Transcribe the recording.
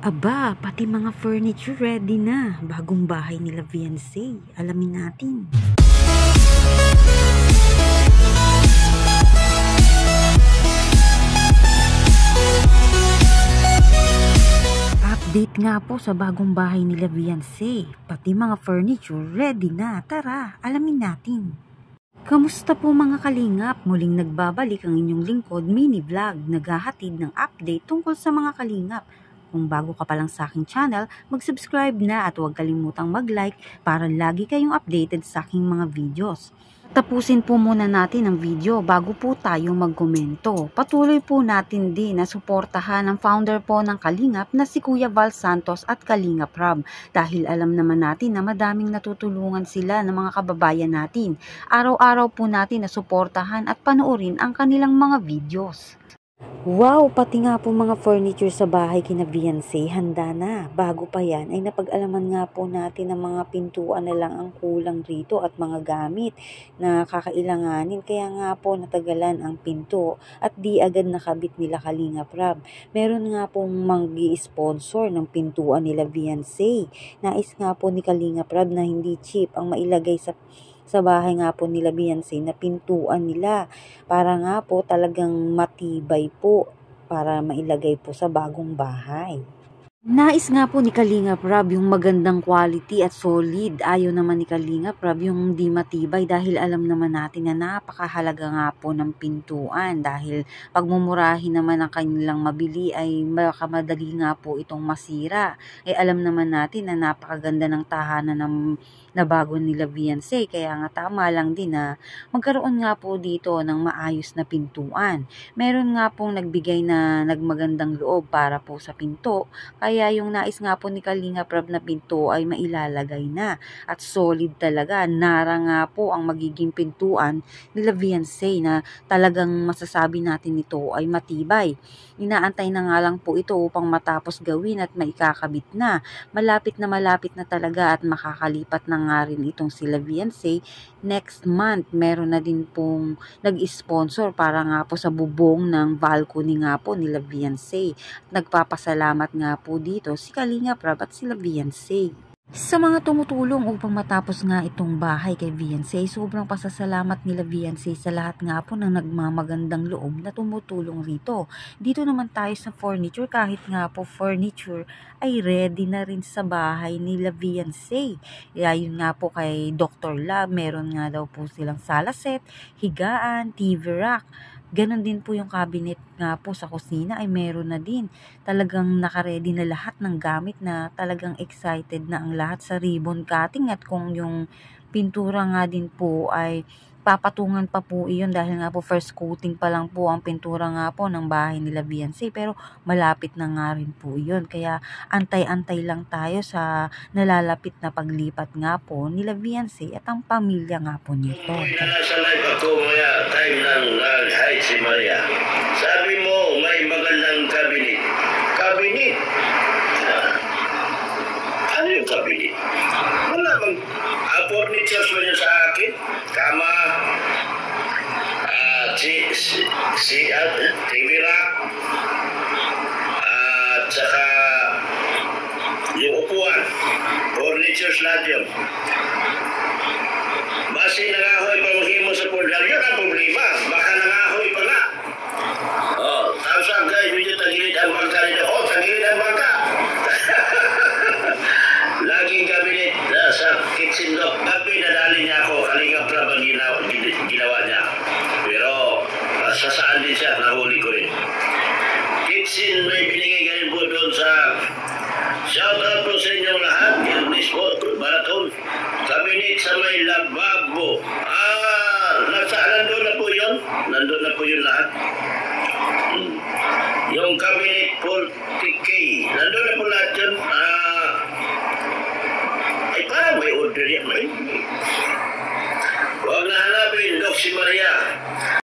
Aba, pati mga furniture ready na. Bagong bahay nila Viancé. Alamin natin. Update nga po sa bagong bahay nila Viancé. Pati mga furniture ready na. Tara, alamin natin. Kamusta po mga kalingap? Muling nagbabalik ang inyong lingkod mini vlog, naghahatid ng update tungkol sa mga kalingap. Kung bago ka pa lang sa aking channel, mag-subscribe na at huwag kalimutang mag-like para lagi kayong updated sa aking mga videos. Tapusin po muna natin ang video bago po tayo magkomento. Patuloy po natin din na suportahan ang founder po ng Kalingap na si Kuya Val Santos at Kalingap Rob. Dahil alam naman natin na madaming natutulungan sila ng mga kababayan natin. Araw-araw po natin na suportahan at panoorin ang kanilang mga videos. Wow, pati nga po mga furniture sa bahay kina Viancé, handa na. Bago pa yan ay napag-alaman nga po natin na mga pintuan na lang ang kulang rito at mga gamit na kakailanganin. Kaya nga po natagalan ang pinto at di agad nakabit nila Kalingap Rob. Meron nga pong mag-i-sponsor ng pintuan nila Viancé. Nais nga po ni Kalingap Rob na hindi cheap ang mailagay sa bahay nga po nila Viancé na pintuan nila para nga po talagang matibay po para mailagay po sa bagong bahay. Nais nga po ni Kalingap Rob yung magandang quality at solid. Ayaw naman ni Kalingap Rob yung di matibay dahil alam naman natin na napakahalaga nga po ng pintuan. Dahil pagmumurahin naman ang kanilang mabili ay madali nga po itong masira. Alam naman natin na napakaganda ng tahanan na bago nila Viancé. Kaya nga tama lang din na magkaroon nga po dito ng maayos na pintuan. Meron nga pong nagbigay na nagmagandang loob para po sa pinto. Kaya yung nais nga po ni Kalingap Rob na pinto ay mailalagay na. At solid talaga. Nara nga po ang magiging pintuan nila Viancé na talagang masasabi natin ito ay matibay. Inaantay na nga lang po ito upang matapos gawin at maikakabit na. Malapit na talaga at makakalipat na nga rin itong sila Viancé. Next month, meron na din pong nag-sponsor para nga po sa bubong ng balcony nga po nila Viancé. Nagpapasalamat nga po dito si Kalingap Rob at sila Viancé. Sa mga tumutulong upang matapos nga itong bahay kay Viancé, sobrang pasasalamat nila Viancé sa lahat nga po ng nagmamagandang loob na tumutulong rito. Dito naman tayo sa furniture, kahit nga po furniture ay ready na rin sa bahay nila Viancé. Yun nga po kay Dr. Love, meron nga daw po silang sala set, higaan, TV rack. Ganon din po yung cabinet nga po sa kusina ay meron na din. Talagang nakaredy na lahat ng gamit na talagang excited na ang lahat sa ribbon cutting. At kung yung pintura nga din po ay papatungan pa po iyon dahil nga po first coating pa lang po ang pintura nga po ng bahay nila Viancé. Pero malapit na nga rin po iyon. Kaya antay-antay lang tayo sa nalalapit na paglipat nga po nila Viancé at ang pamilya nga po nito. Nasa live ako maya, time ng nag-hide si Maria. Sabi mo, may magandang cabinet. Cabinet? Ano yung cabinet? Wala bang furnitures mo niya sa akin? Kama, TV rack, at saka yung upuan. Furnitures lahat yun. Basi nangahoy pa mo sa polyar, yun ang problema. Baka nangahoy pa nga. Tapos ang guys, medyo tagilid ang bangka nito. Tagilid ang bangka. Laging cabinet sa kitchen lock. Pinadali niya ako. Kalingap Rob ang ginawa niya. Pero sa saan din siya, nahuli ko rin. Kitchen, may binigay ganun po doon sa shout out po sa inyong lahat. Yung mismo, Baraton. Cabinet sa may lababo. Nandun na po yun. Nandun na po yun lahat. Yung cabinet 40K. Nandun na po lahat yun. Ay parang may order yan. Huwag na hanapin, Doc si Maria.